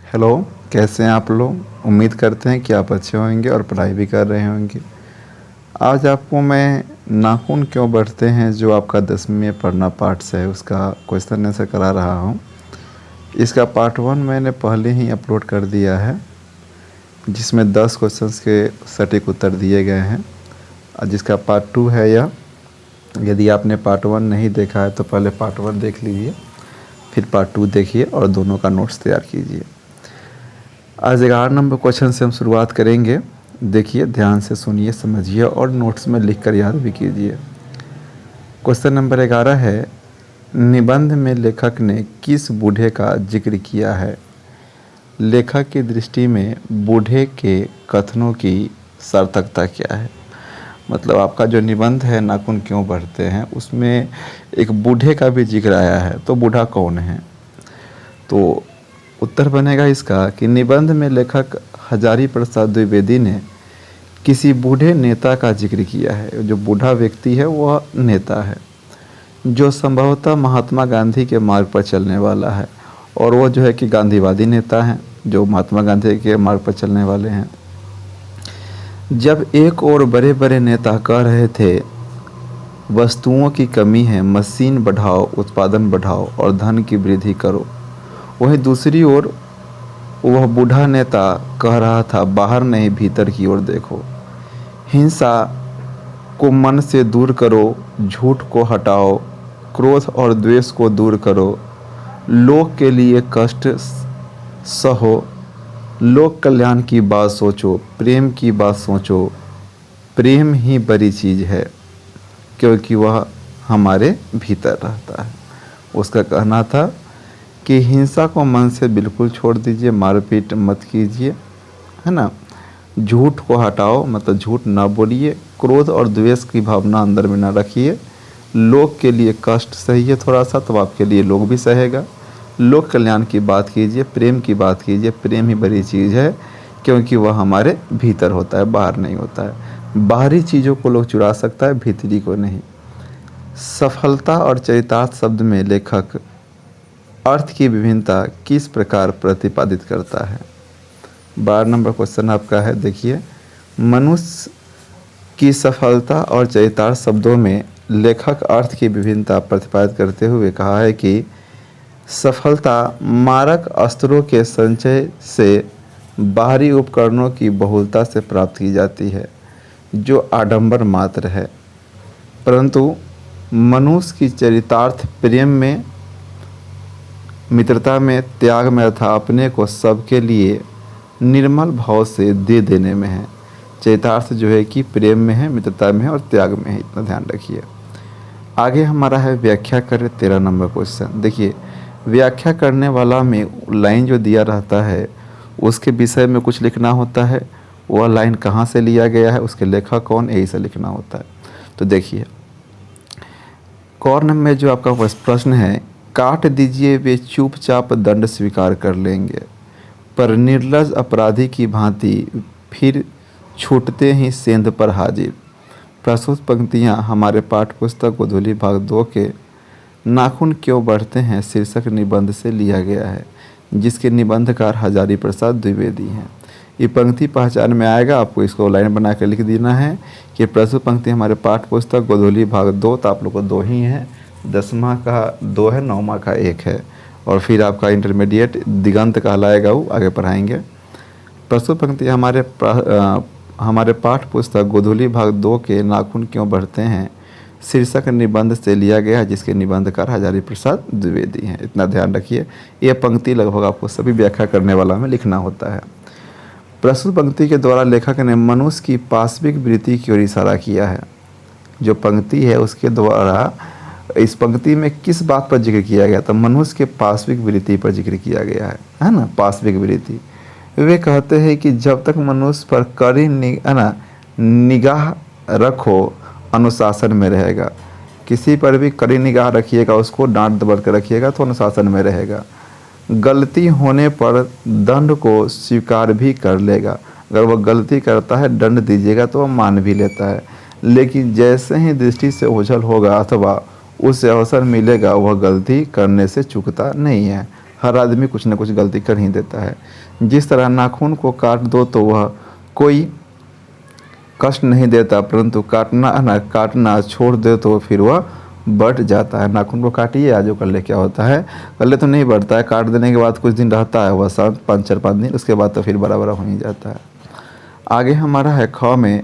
Hello. कैसे हैं आप लोग? उम्मीद करते हैं कि आप अच्छे होंगे और पढ़ाई भी कर रहे होंगे। आज आपको मैं नाखून क्यों बढ़ते हैं जो आपका 10वीं में पढ़ना पार्ट्स है उसका क्वेश्चन आंसर करा रहा हूँ। इसका पार्ट 1 मैंने पहले ही अपलोड कर दिया है, जिसमें 10 क्वेश्चंस के सटीक उत्तर दिए गए हैं। और जिसका पार्ट 2 है यह। यदि आपने पार्ट 1 नहीं देखा है तो पहले पार्ट 1 देख लीजिए, फिर पार्ट 2 देखिए और दोनों का नोट्स तैयार कीजिए। आज 11 नंबर क्वेश्चन से हम शुरुआत करेंगे। देखिए, ध्यान से सुनिए, समझिए और नोट्स में लिखकर याद भी कीजिए। क्वेश्चन नंबर 11 है, निबंध में लेखक ने किस बूढ़े का जिक्र किया है? लेखक की दृष्टि में बूढ़े के कथनों की सार्थकता क्या है? मतलब आपका जो निबंध है नाखून क्यों बढ़ते हैं, उसमें एक बूढ़े का भी जिक्र आया है, तो बूढ़ा कौन है? तो उत्तर बनेगा इसका कि निबंध में लेखक हजारी प्रसाद द्विवेदी ने किसी बूढ़े नेता का जिक्र किया है। जो बूढ़ा व्यक्ति है वह नेता है, जो संभवतः महात्मा गांधी के मार्ग पर चलने वाला है, और वो जो है कि गांधीवादी नेता हैं, जो महात्मा गांधी के मार्ग पर चलने वाले हैं। जब एक और बड़े बड़े नेता कह रहे थे वस्तुओं की कमी है, मशीन बढ़ाओ, उत्पादन बढ़ाओ और धन की वृद्धि करो, वहीं दूसरी ओर वह बूढ़ा नेता कह रहा था बाहर नहीं भीतर की ओर देखो, हिंसा को मन से दूर करो, झूठ को हटाओ, क्रोध और द्वेष को दूर करो, लोक के लिए कष्ट सहो, लोक कल्याण की बात सोचो, प्रेम की बात सोचो, प्रेम ही बड़ी चीज़ है क्योंकि वह हमारे भीतर रहता है। उसका कहना था कि हिंसा को मन से बिल्कुल छोड़ दीजिए, मारपीट मत कीजिए, है ना। झूठ को हटाओ, मतलब झूठ ना बोलिए, क्रोध और द्वेष की भावना अंदर में ना रखिए, लोग के लिए कष्ट सहिए थोड़ा सा तो आपके लिए लोग भी सहेगा, लोक कल्याण की बात कीजिए, प्रेम की बात कीजिए, प्रेम ही बड़ी चीज़ है क्योंकि वह हमारे भीतर होता है, बाहर नहीं होता है। बाहरी चीज़ों को लोग चुरा सकता है, भीतरी को नहीं। सफलता और चरितार्थ शब्द में लेखक अर्थ की विभिन्नता किस प्रकार प्रतिपादित करता है? 12 नंबर क्वेश्चन आपका है। देखिए, मनुष्य की सफलता और चरितार्थ शब्दों में लेखक अर्थ की विभिन्नता प्रतिपादित करते हुए कहा है कि सफलता मारक अस्त्रों के संचय से बाहरी उपकरणों की बहुलता से प्राप्त की जाती है, जो आडंबर मात्र है, परंतु मनुष्य की चरितार्थ प्रेम में, मित्रता में, त्याग में तथा अपने को सबके लिए निर्मल भाव से दे देने में है। चरितार्थ जो है कि प्रेम में है, मित्रता में है और त्याग में है, इतना ध्यान रखिए। आगे हमारा है व्याख्या करें, 13 नंबर क्वेश्चन। देखिए, व्याख्या करने वाला में लाइन जो दिया रहता है उसके विषय में कुछ लिखना होता है, वह लाइन कहाँ से लिया गया है, उसके लेखक कौन, यही से लिखना होता है। तो देखिए, कॉर्नर में जो आपका प्रश्न है, काट दीजिए वे चुपचाप दंड स्वीकार कर लेंगे, पर निर्लज अपराधी की भांति फिर छूटते ही सेंध पर हाजिर। प्रस्तुत पंक्तियां हमारे पाठ्य पुस्तक गोधूली भाग 2 के नाखून क्यों बढ़ते हैं शीर्षक निबंध से लिया गया है, जिसके निबंधकार हजारी प्रसाद द्विवेदी हैं। ये पंक्ति पहचान में आएगा, आपको इसको लाइन बना कर लिख देना है कि प्रस्तुत पंक्ति हमारे पाठ्य पुस्तक गोधूली भाग 2, तो आप लोग को 2 ही है, 10वां का 2 है, 9वां का 1 है, और फिर आपका इंटरमीडिएट दिगंत कहलाएगा, वो आगे पढ़ाएंगे। प्रस्तुत पंक्ति हमारे पाठ्य पुस्तक गोधूली भाग 2 के नाखून क्यों बढ़ते हैं शीर्षक निबंध से लिया गया है, जिसके निबंधकार हजारी प्रसाद द्विवेदी हैं। इतना ध्यान रखिए, यह पंक्ति लगभग आपको सभी व्याख्या करने वाला में लिखना होता है। प्रस्तुत पंक्ति के द्वारा लेखक ने मनुष्य की पाशविक वृत्ति की ओर इशारा किया है। जो पंक्ति है उसके द्वारा इस पंक्ति में किस बात पर जिक्र किया गया? तो मनुष्य के पाशविक वृत्ति पर जिक्र किया गया है ना, पाशविक वृत्ति। वे कहते हैं कि जब तक मनुष्य पर कड़ी निगाह रखो, अनुशासन में रहेगा। किसी पर भी कड़ी निगाह रखिएगा, उसको डांट दबड़ कर रखिएगा तो अनुशासन में रहेगा। गलती होने पर दंड को स्वीकार भी कर लेगा। अगर वह गलती करता है, दंड दीजिएगा तो वह मान भी लेता है, लेकिन जैसे ही दृष्टि से ओझल होगा अथवा उसे अवसर मिलेगा, वह गलती करने से चूकता नहीं है। हर आदमी कुछ ना कुछ गलती कर ही देता है। जिस तरह नाखून को काट दो तो वह कोई कष्ट नहीं देता, परंतु काटना छोड़ दे तो फिर वह बढ़ जाता है। नाखून को काटिए, आज कल क्या होता है, कल तो नहीं बढ़ता है, काट देने के बाद कुछ दिन रहता है वह 5-4-5 दिन, उसके बाद तो फिर बड़ा बड़ा हो ही जाता है। आगे हमारा है ख में,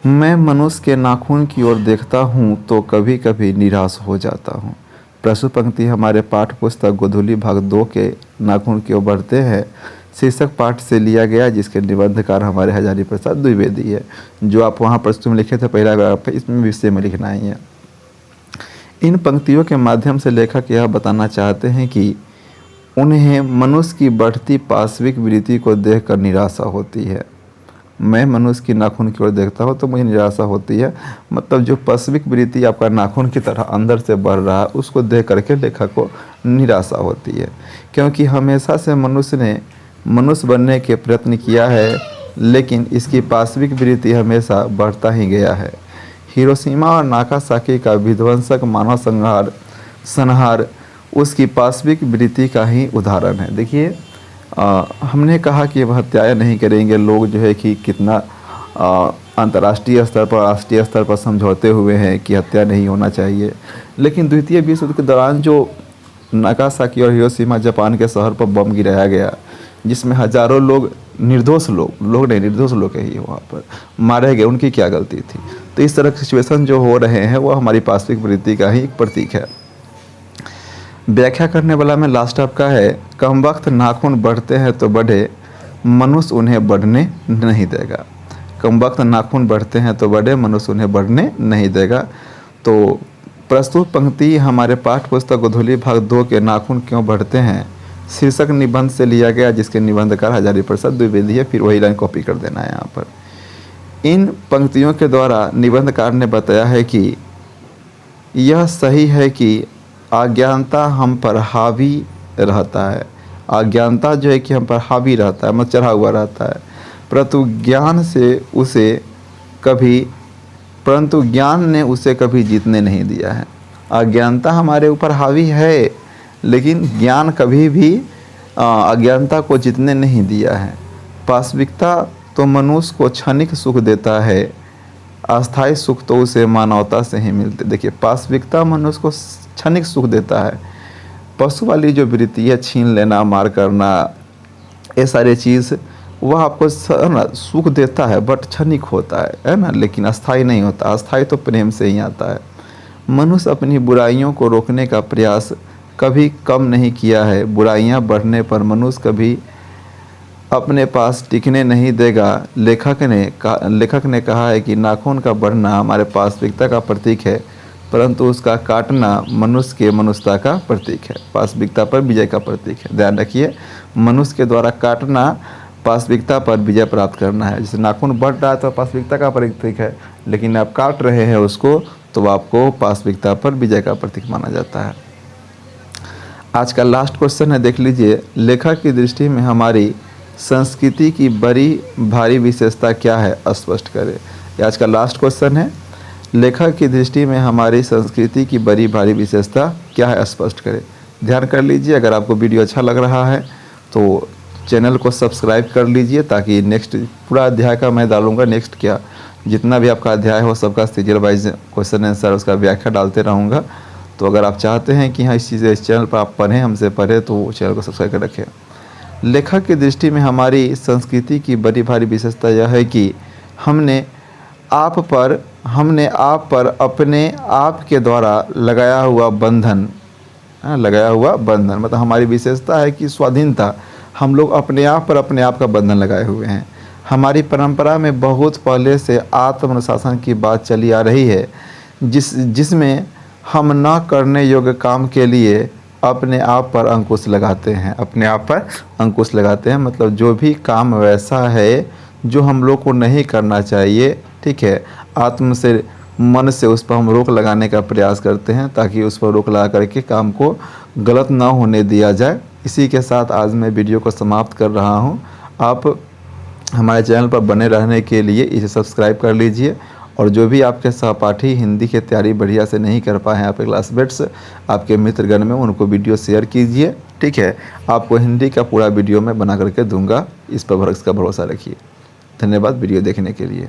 मैं मनुष्य के नाखून की ओर देखता हूँ तो कभी कभी निराश हो जाता हूँ। प्रस्तुत पंक्ति हमारे पाठ्य पुस्तक गोधूली भाग 2 के नाखून की ओर बढ़ते हैं शीर्षक पाठ से लिया गया, जिसके निबंधकार हमारे हजारी प्रसाद द्विवेदी है। जो आप वहाँ प्रस्तुत में लिखे थे पहला बार, इसमें विषय में लिखना ही है। इन पंक्तियों के माध्यम से लेखक यह बताना चाहते हैं कि उन्हें मनुष्य की बढ़ती पाश्विक वृत्ति को देखकर निराशा होती है। मैं मनुष्य की नाखून की ओर देखता हूँ तो मुझे निराशा होती है, मतलब जो पाश्विक वृत्ति आपका नाखून की तरह अंदर से बढ़ रहा है उसको देख करके लेखक को निराशा होती है, क्योंकि हमेशा से मनुष्य ने मनुष्य बनने के प्रयत्न किया है, लेकिन इसकी पाश्विक वृत्ति हमेशा बढ़ता ही गया है। हिरोशिमा और नागासाकी का विध्वंसक मानव संहार उसकी पाश्विक वृत्ति का ही उदाहरण है। देखिए, हमने कहा कि वह हत्याएं नहीं करेंगे, लोग जो है कि कितना अंतर्राष्ट्रीय स्तर पर राष्ट्रीय स्तर पर समझौते हुए हैं कि हत्या नहीं होना चाहिए, लेकिन द्वितीय विश्व युद्ध के दौरान जो नागासाकी और हिरोशिमा जापान के शहर पर बम गिराया गया, जिसमें हजारों लोग निर्दोष लोग ही वहाँ पर मारे गए, उनकी क्या गलती थी। तो इस तरह के सिचुएशन जो हो रहे हैं वो हमारी पाश्विक वृत्ति का ही एक प्रतीक है। व्याख्या करने वाला में लास्ट आपका है, कम वक्त नाखून बढ़ते हैं तो बढ़े, मनुष्य उन्हें बढ़ने नहीं देगा। कम वक्त नाखून बढ़ते हैं तो बढ़े, मनुष्य उन्हें बढ़ने नहीं देगा। तो प्रस्तुत पंक्ति हमारे पाठ्य पुस्तक गोधूली भाग 2 के नाखून क्यों बढ़ते हैं शीर्षक निबंध से लिया गया, जिसके निबंधकार हजारी प्रसाद द्विवेदी है। फिर वही लाइन कॉपी कर देना है यहाँ पर। इन पंक्तियों के द्वारा निबंधकार ने बताया है कि यह सही है कि अज्ञानता हम पर हावी रहता है। अज्ञानता जो है कि हम पर हावी रहता है, मतलब चढ़ा हुआ रहता है, परंतु ज्ञान ने उसे कभी जीतने नहीं दिया है। अज्ञानता हमारे ऊपर हावी है, लेकिन ज्ञान कभी भी अज्ञानता को जीतने नहीं दिया है। पाश्विकता तो मनुष्य को क्षणिक सुख देता है, अस्थायी सुख तो उसे मानवता से ही मिलते। देखिए, पाश्विकता मनुष्य को क्षणिक सुख देता है। पशु वाली जो वृत्ति है, छीन लेना, मार करना, ये सारी चीज़ वह आपको ना सुख देता है, बट क्षणिक होता है ना, लेकिन अस्थायी नहीं होता। अस्थायी तो प्रेम से ही आता है। मनुष्य अपनी बुराइयों को रोकने का प्रयास कभी कम नहीं किया है। बुराइयां बढ़ने पर मनुष्य कभी अपने पास टिकने नहीं देगा। लेखक ने कहा है कि नाखून का बढ़ना हमारे पाश्विकता का प्रतीक है, परंतु उसका काटना मनुष्य के मनुष्यता का प्रतीक है, पाश्विकता पर विजय का प्रतीक है। ध्यान रखिए, मनुष्य के द्वारा काटना पाश्विकता पर विजय प्राप्त करना है। जैसे नाखून बढ़ रहा है तो पाश्विकता का प्रतीक है, लेकिन आप काट रहे हैं उसको तो आपको पाश्विकता पर विजय का प्रतीक माना जाता है। आज का लास्ट क्वेश्चन है, देख लीजिए। लेखक की दृष्टि में हमारी संस्कृति की बड़ी भारी विशेषता क्या है, स्पष्ट करें। ये आज का लास्ट क्वेश्चन है। लेखक की दृष्टि में हमारी संस्कृति की बड़ी भारी विशेषता क्या है, स्पष्ट करें। ध्यान कर लीजिए। अगर आपको वीडियो अच्छा लग रहा है तो चैनल को सब्सक्राइब कर लीजिए, ताकि नेक्स्ट पूरा अध्याय का मैं डालूंगा। नेक्स्ट क्या जितना भी आपका अध्याय हो सबका सीरियल वाइज क्वेश्चन आंसर उसका व्याख्या डालते रहूँगा। तो अगर आप चाहते हैं कि हाँ इस चैनल पर आप पढ़ें, हमसे पढ़ें, तो चैनल को सब्सक्राइब कर रखें। लेखक की दृष्टि में हमारी संस्कृति की बड़ी भारी विशेषता यह है कि हमने आप पर अपने आप के द्वारा लगाया हुआ बंधन मतलब हमारी विशेषता है कि स्वाधीनता। हम लोग अपने आप पर अपने आप का बंधन लगाए हुए हैं। हमारी परंपरा में बहुत पहले से आत्म अनुशासन की बात चली आ रही है, जिसमें हम न करने योग्य काम के लिए अपने आप पर अंकुश लगाते हैं। मतलब जो भी काम वैसा है जो हम लोग को नहीं करना चाहिए, ठीक है, मन से उस पर हम रोक लगाने का प्रयास करते हैं, ताकि उस पर रोक लगा करके काम को गलत ना होने दिया जाए। इसी के साथ आज मैं वीडियो को समाप्त कर रहा हूं। आप हमारे चैनल पर बने रहने के लिए इसे सब्सक्राइब कर लीजिए और जो भी आपके सहपाठी हिंदी की तैयारी बढ़िया से नहीं कर पाए हैं आपके क्लासमेट्स, आपके मित्रगण में, उनको वीडियो शेयर कीजिए, ठीक है। आपको हिंदी का पूरा वीडियो मैं बना करके दूंगा, इसका भरोसा रखिए। धन्यवाद वीडियो देखने के लिए।